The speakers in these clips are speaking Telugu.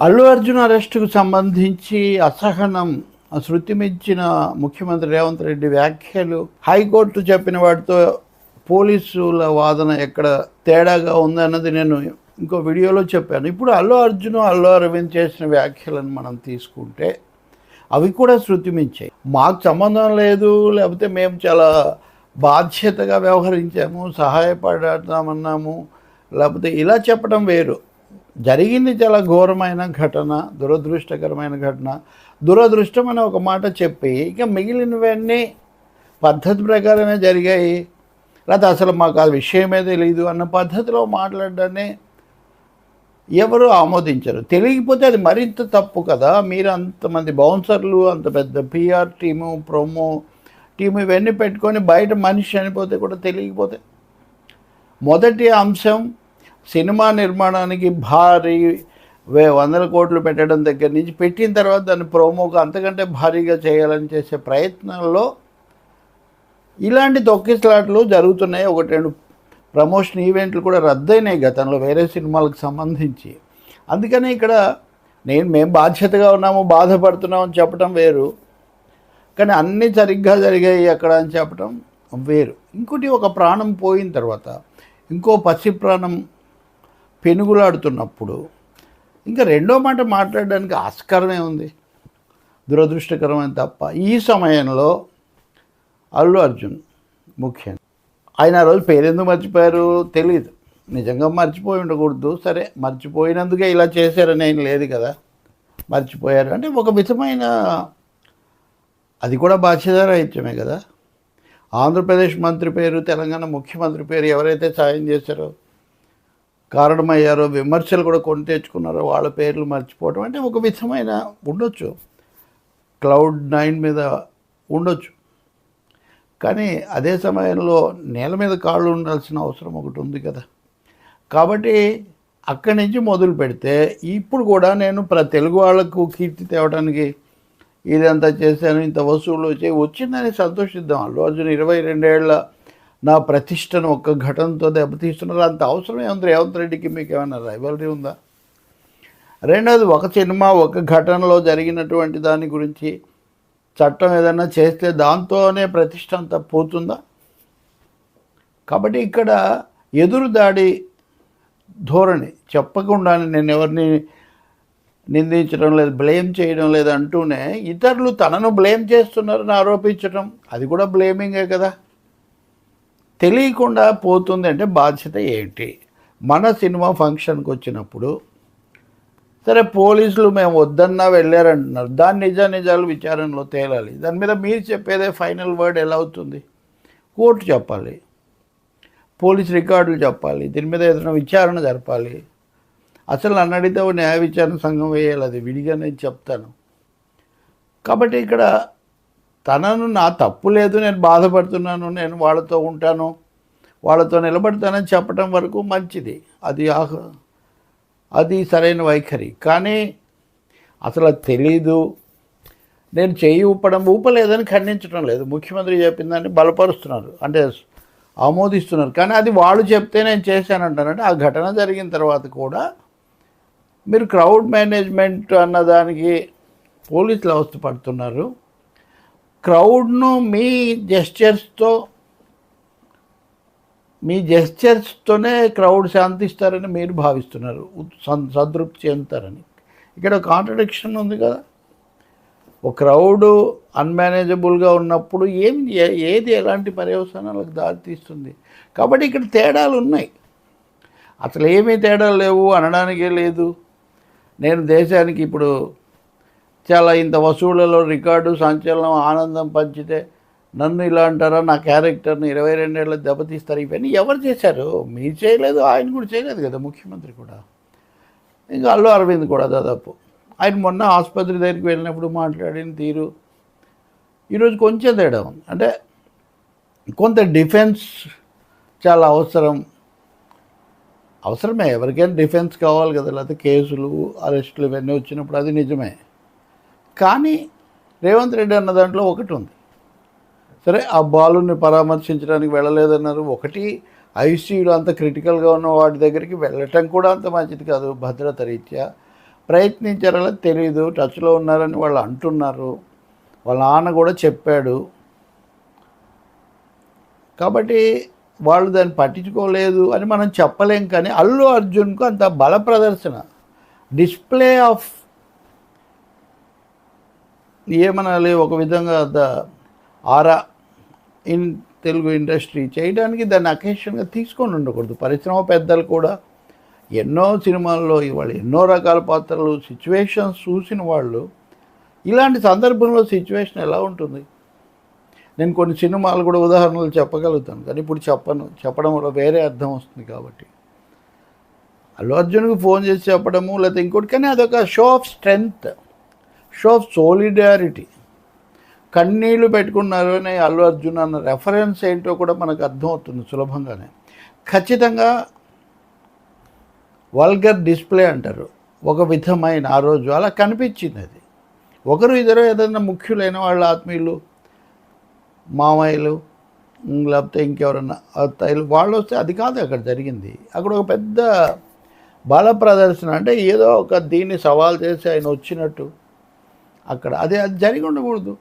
అల్లు అర్జున్ అరెస్టుకు సంబంధించి అసహనం శృతిమించిన ముఖ్యమంత్రి రేవంత్ రెడ్డి వ్యాఖ్యలు హైకోర్టు చెప్పిన వాటితో పోలీసుల వాదన ఎక్కడ తేడాగా ఉందన్నది నేను ఇంకో వీడియోలో చెప్పాను. ఇప్పుడు అల్లు అర్జున్ అల్లు అరవింద్ చేసిన వ్యాఖ్యలను మనం తీసుకుంటే అవి కూడా శృతిమించాయి. మాకు సంబంధం లేదు, లేకపోతే మేము చాలా బాధ్యతగా వ్యవహరించాము, సహాయపడతామన్నాము, లేకపోతే ఇలా చెప్పడం వేరు. జరిగింది చాలా ఘోరమైన ఘటన, దురదృష్టకరమైన ఘటన. దురదృష్టం అని ఒక మాట చెప్పి ఇక మిగిలినవన్నీ పద్ధతి ప్రకారమే జరిగాయి, లేకపోతే అసలు మాకు ఆ విషయమే తెలియదు అన్న పద్ధతిలో మాట్లాడడాన్ని ఎవరు ఆమోదించరు. తెలియకపోతే అది మరింత తప్పు కదా. మీరు అంతమంది బౌన్సర్లు, అంత పెద్ద పిఆర్ టీము, ప్రోమో టీము ఇవన్నీ పెట్టుకొని బయట మనిషి చనిపోతే కూడా తెలియకపోతే. మొదటి అంశం సినిమా నిర్మాణానికి భారీ 100 కోట్లు పెట్టడం దగ్గర నుంచి పెట్టిన తర్వాత దాన్ని ప్రోమోకు అంతకంటే భారీగా చేయాలని చేసే ప్రయత్నంలో ఇలాంటి తొక్కిసలాట్లు జరుగుతున్నాయి. 1-2 ప్రమోషన్ ఈవెంట్లు కూడా రద్దయినాయి గతంలో వేరే సినిమాలకు సంబంధించి. అందుకని ఇక్కడ మేము బాధ్యతగా ఉన్నాము, బాధపడుతున్నాము అని చెప్పడం వేరు, కానీ అన్నీ సరిగ్గా జరిగాయి అక్కడ అని చెప్పడం వేరు. ఇంకోటి, ఒక ప్రాణం పోయిన తర్వాత ఇంకో పసి ప్రాణం పెనుగులాడుతున్నప్పుడు ఇంకా రెండో మాట మాట్లాడడానికి ఆస్కారమే ఉంది. దురదృష్టకరమైన తప్ప. ఈ సమయంలో అల్లు అర్జున్ ముఖ్యంగా ఆయన ఆ రోజు పేరెందుకు మర్చిపోయారు తెలియదు. నిజంగా మర్చిపోయి ఉండకూడదు, సరే మర్చిపోయినందుకే ఇలా చేశారని ఏం లేదు కదా. మర్చిపోయారు అంటే ఒక విధమైన అది కూడా బాధ్యతారాహిత్యమే కదా. ఆంధ్రప్రదేశ్ మంత్రి పేరు, తెలంగాణ ముఖ్యమంత్రి పేరు ఎవరైతే సాయం చేశారో, కారణమయ్యారో, విమర్శలు కూడా కొని తెచ్చుకున్నారో వాళ్ళ పేర్లు మర్చిపోవడం అంటే ఒక విధమైన ఉండొచ్చు, Cloud9 మీద ఉండొచ్చు. కానీ అదే సమయంలో నేల మీద కాళ్ళు ఉండాల్సిన అవసరం ఒకటి ఉంది కదా. కాబట్టి అక్కడి నుంచి మొదలు పెడితే ఇప్పుడు కూడా నేను తెలుగు వాళ్ళకు కీర్తి తేవడానికి ఇదంతా చేశాను, ఇంత వసూలు వచ్చిందని సంతోషిద్దాం. అల్లు అర్జున్ 22 ఏళ్ల నా ప్రతిష్టను ఒక్క ఘటనతో దెబ్బతీస్తున్నారు. అంత అవసరమే ఉంది రేవంత్ రెడ్డికి? మీకు ఏమైనా రైవలరీ ఉందా? రెండోది, ఒక సినిమా ఒక ఘటనలో జరిగినటువంటి దాని గురించి చట్టం ఏదైనా చేస్తే దాంతోనే ప్రతిష్ట అంతా పోతుందా? కాబట్టి ఇక్కడ ఎదురుదాడి ధోరణి చెప్పకుండానే నేను ఎవరిని నిందించడం లేదు, బ్లేమ్ చేయడం లేదు అంటూనే ఇతరులు తనను బ్లేమ్ చేస్తున్నారని ఆరోపించడం అది కూడా బ్లేమింగే కదా. తెలియకుండా పోతుంది అంటే బాధ్యత ఏంటి? మన సినిమా ఫంక్షన్కి వచ్చినప్పుడు సరే పోలీసులు మేము వద్దన్నా వెళ్ళారంటున్నారు, దాని నిజాలు విచారణలో తేలాలి. దాని మీద మీరు చెప్పేదే ఫైనల్ వర్డ్ ఎలా అవుతుంది? కోర్టు చెప్పాలి, పోలీస్ రికార్డులు చెప్పాలి, దీని మీద ఏదైనా విచారణ జరపాలి. అసలు నన్ను అడిగితే న్యాయ విచారణ సంఘం వేయాలి, అది విడిగా నేను చెప్తాను. కాబట్టి ఇక్కడ తనను నా తప్పు లేదు, నేను బాధపడుతున్నాను, నేను వాళ్ళతో ఉంటాను, వాళ్ళతో నిలబడతానని చెప్పడం వరకు మంచిది, అది సరైన వైఖరి. కానీ అసలు అది తెలీదు, నేను చేయి ఊపలేదని ఖండించడం లేదు, ముఖ్యమంత్రి చెప్పిందని బలపరుస్తున్నారు, అంటే ఆమోదిస్తున్నారు. కానీ అది వాళ్ళు చెప్తే నేను చేశానంటానంటే ఆ ఘటన జరిగిన తర్వాత కూడా మీరు క్రౌడ్ మేనేజ్మెంట్ అన్నదానికి పోలీసులు అవస్థపడుతున్నారు. క్రౌడ్ను మీ జెస్చర్స్తోనే క్రౌడ్ శాంతిస్తారని మీరు భావిస్తున్నారు, సంతృప్తి చెందుతారని. ఇక్కడ కాంట్రడిక్షన్ ఉంది కదా. ఒక క్రౌడ్ అన్మేనేజబుల్గా ఉన్నప్పుడు ఏది ఎలాంటి పర్యవసానాలకు దారితీస్తుంది. కాబట్టి ఇక్కడ తేడాలు ఉన్నాయి, అసలు ఏమీ తేడాలు లేవు అనడానికే లేదు. నేను దేశానికి ఇప్పుడు చాలా ఇంత వసూళ్లలో రికార్డు సంచలనం ఆనందం పంచితే నన్ను ఇలా అంటారా, నా క్యారెక్టర్ని 22 ఏళ్ళకి దెబ్బతీస్తారు. ఇవన్నీ ఎవరు చేశారు? మీరు చేయలేదు, ఆయన కూడా చేయలేదు కదా, ముఖ్యమంత్రి కూడా. ఇంకా అల్లు అరవింద్ కూడా దాదాపు ఆయన మొన్న ఆసుపత్రి దగ్గరికి వెళ్ళినప్పుడు మాట్లాడిన తీరు ఈరోజు కొంచెం తేడా ఉంది. అంటే కొంత డిఫెన్స్ చాలా అవసరమే, ఎవరికైనా డిఫెన్స్ కావాలి కదా, లేకపోతే కేసులు అరెస్టులు ఇవన్నీ వచ్చినప్పుడు అది నిజమే. కానీ రేవంత్ రెడ్డి అన్న దాంట్లో ఒకటి ఉంది. సరే ఆ బాలుని పరామర్శించడానికి వెళ్ళలేదన్నారు. ఒకటి, ఐసీయూలో అంత క్రిటికల్గా ఉన్న వాటి దగ్గరికి వెళ్ళటం కూడా అంత మంచిది కాదు భద్రత రీత్యా. ప్రయత్నించారో తెలీదు, టచ్లో ఉన్నారని వాళ్ళు అంటున్నారు. వాళ్ళ నాన్న కూడా చెప్పాడు. కాబట్టి వాళ్ళు దాన్ని పట్టించుకోలేదు అని మనం చెప్పలేం. కానీ అల్లు అర్జున్కు అంత బల ప్రదర్శన, డిస్ప్లే ఆఫ్ ఏమనాలి, ఒక విధంగా ఆరా ఇన్ తెలుగు ఇండస్ట్రీ చేయడానికి దాన్ని అకేషన్గా తీసుకొని ఉండకూడదు. పరిశ్రమ పెద్దలు కూడా ఎన్నో సినిమాల్లో ఇవాళ ఎన్నో రకాల పాత్రలు, సిచ్యువేషన్స్ చూసిన వాళ్ళు ఇలాంటి సందర్భంలో సిచ్యువేషన్ ఎలా ఉంటుంది. నేను కొన్ని సినిమాలు కూడా ఉదాహరణలు చెప్పగలుగుతాను, కానీ ఇప్పుడు చెప్పడం వల్ల వేరే అర్థం వస్తుంది. కాబట్టి అల్లు అర్జున్కి ఫోన్ చేసి చెప్పడము లేకపోతే ఇంకోటి, కానీ అదొక show off strength, show off solidarity. కన్నీళ్లు పెట్టుకున్నారు అని అల్లు అర్జున్ అన్న రెఫరెన్స్ ఏంటో కూడా మనకు అర్థమవుతుంది సులభంగానే. ఖచ్చితంగా వల్గర్ డిస్ప్లే అంటారు, ఒక విధమైన ఆ రోజు అలా కనిపించింది. అది ఒకరు ఇద్దరు ఏదైనా ముఖ్యులైన వాళ్ళ ఆత్మీయులు, మామయ్యలు, లేకపోతే ఇంకెవరన్నా అత్తయ్యలు వాళ్ళు వస్తే అది కాదు అక్కడ జరిగింది. అక్కడ ఒక పెద్ద బల ప్రదర్శన, అంటే ఏదో ఒక దీన్ని సవాల్ చేసి ఆయన వచ్చినట్టు అక్కడ అది జరిగి ఉండకూడదు.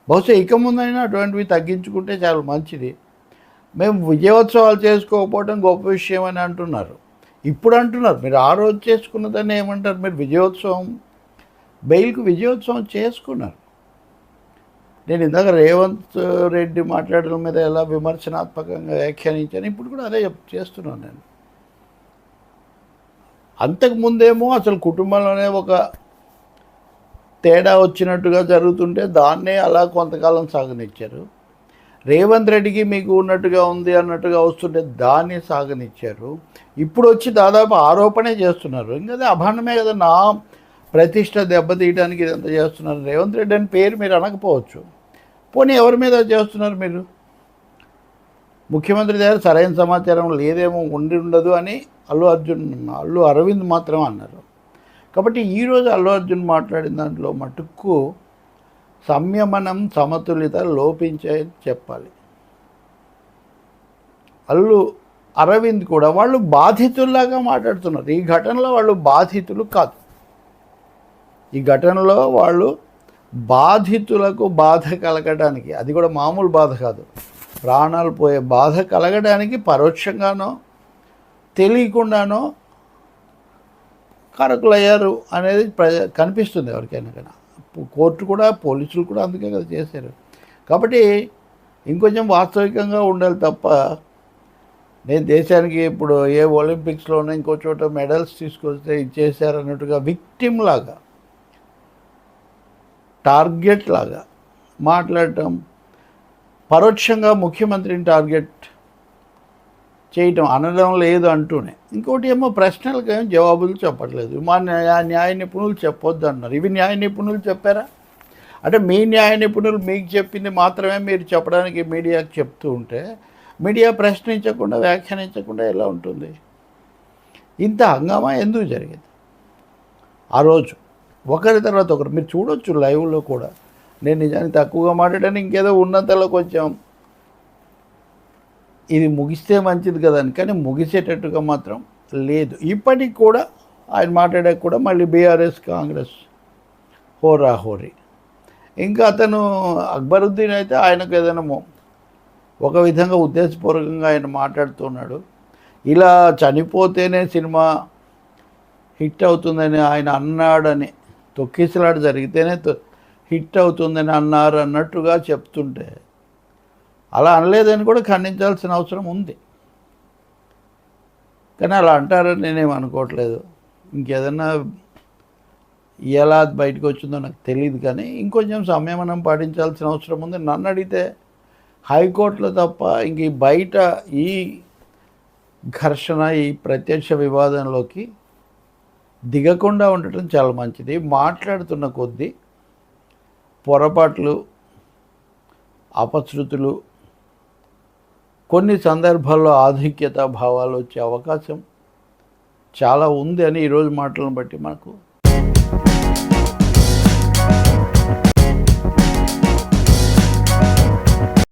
బహుశా ఇక ముందైనా అటువంటివి తగ్గించుకుంటే చాలా మంచిది. మేము విజయోత్సవాలు చేసుకోకపోవడం గొప్ప విషయం అని అంటున్నారు. ఇప్పుడు అంటున్నారు, మీరు ఆ రోజు చేసుకున్నదాన్ని ఏమంటారు, మీరు విజయోత్సవం, బెయిల్కు విజయోత్సవం చేసుకున్నారు. నేను ఇందాక రేవంత్ రెడ్డి మాట్లాడడం మీద ఎలా విమర్శనాత్మకంగా వ్యాఖ్యానించాను, ఇప్పుడు కూడా అదే చేస్తున్నాను నేను. అంతకుముందేమో అసలు కుటుంబంలోనే ఒక తేడా వచ్చినట్టుగా జరుగుతుంటే దాన్నే అలా కొంతకాలం సాగనిచ్చారు. రేవంత్ రెడ్డికి మీకు ఉన్నట్టుగా ఉంది అన్నట్టుగా వస్తుంటే దాన్ని సాగనిచ్చారు. ఇప్పుడు వచ్చి దాదాపు ఆరోపణే చేస్తున్నారు. ఇంకా అభాండమే కదా, నా ప్రతిష్ట దెబ్బతీయడానికి ఇదంతా చేస్తున్నారు. రేవంత్ రెడ్డి అని పేరు మీరు అనకపోవచ్చు, పోనీ ఎవరి మీద చేస్తున్నారు మీరు? ముఖ్యమంత్రి దగ్గర సరైన సమాచారం లేదేమో, ఉండదు అని అల్లు అరవింద్ మాత్రం అన్నారు. కాబట్టి ఈరోజు అల్లు అర్జున్ మాట్లాడిన దాంట్లో మటుకు సంయమనం, సమతుల్యత లోపించాయని చెప్పాలి. అల్లు అరవింద్ కూడా వాళ్ళు బాధితుల్లాగా మాట్లాడుతున్నారు. ఈ ఘటనలో వాళ్ళు బాధితులు కాదు. ఈ ఘటనలో వాళ్ళు బాధితులకు బాధ కలగడానికి, అది కూడా మామూలు బాధ కాదు, ప్రాణాలు పోయే బాధ కలగడానికి పరోక్షంగానో తెలియకుండానో కారకులయ్యారు అనేది కనిపిస్తుంది ఎవరికైనా. కానీ కోర్టు కూడా, పోలీసులు కూడా అందుకే కదా చేశారు. కాబట్టి ఇంకొంచెం వాస్తవికంగా ఉండాలి తప్ప, నేను దేశానికి ఇప్పుడు ఏ ఒలింపిక్స్లోనే ఇంకో చోట మెడల్స్ తీసుకొస్తే ఇచ్చేసారు అన్నట్టుగా విక్టిమ్ లాగా, టార్గెట్ లాగా మాట్లాడటం, పరోక్షంగా ముఖ్యమంత్రిని టార్గెట్ చేయటం, అనడం లేదు అంటూనే. ఇంకోటి ఏమో ప్రశ్నలకు ఏమో జవాబులు చెప్పట్లేదు. మా న్యాయ నిపుణులు చెప్పొద్దు అన్నారు. ఇవి న్యాయ నిపుణులు చెప్పారా? అంటే మీ న్యాయ నిపుణులు మీకు చెప్పింది మాత్రమే మీరు చెప్పడానికి మీడియాకి చెప్తూ ఉంటే, మీడియా ప్రశ్నించకుండా, వ్యాఖ్యానించకుండా ఎలా ఉంటుంది? ఇంత హంగామా ఎందుకు జరిగింది ఆ రోజు? ఒకరి తర్వాత ఒకరు మీరు చూడొచ్చు లైవ్లో కూడా. నేను నిజానికి తక్కువగా మాట్లాడాను, ఇంకేదో ఉన్నంతలో కొంచెం ఇది ముగిస్తే మంచిది కదా అని, కానీ ముగిసేటట్టుగా మాత్రం లేదు. ఇప్పటికి కూడా ఆయన మాట్లాడాక కూడా మళ్ళీ బీఆర్ఎస్ కాంగ్రెస్ హోరాహోరీ. ఇంకా అతను అక్బరుద్దీన్ అయితే ఆయనకు ఏదైనా ఒక విధంగా ఉద్దేశపూర్వకంగా ఆయన మాట్లాడుతున్నాడు. ఇలా చనిపోతేనే సినిమా హిట్ అవుతుందని ఆయన అన్నాడని, తొక్కిసలాట జరిగితేనే హిట్ అవుతుందని అన్నారు అన్నట్టుగా చెప్తుంటే, అలా అనలేదని కూడా ఖండించాల్సిన అవసరం ఉంది. కానీ అలా అంటారని నేనేం అనుకోవట్లేదు. ఇంకేదన్నా ఎలా బయటకు వచ్చిందో నాకు తెలియదు, కానీ ఇంకొంచెం సంయమనం పాటించాల్సిన అవసరం ఉంది. నన్ను అడిగితే హైకోర్టులో తప్ప ఇంక ఈ బయట ఈ ఘర్షణ, ఈ ప్రత్యక్ష వివాదంలోకి దిగకుండా ఉండటం చాలా మంచిది. మాట్లాడుతున్న కొద్దీ పొరపాట్లు, అపశృతులు, కొన్ని సందర్భాల్లో ఆధిక్యత భావాలు వచ్చే అవకాశం చాలా ఉంది అని ఈరోజు మాటలను బట్టి మనకు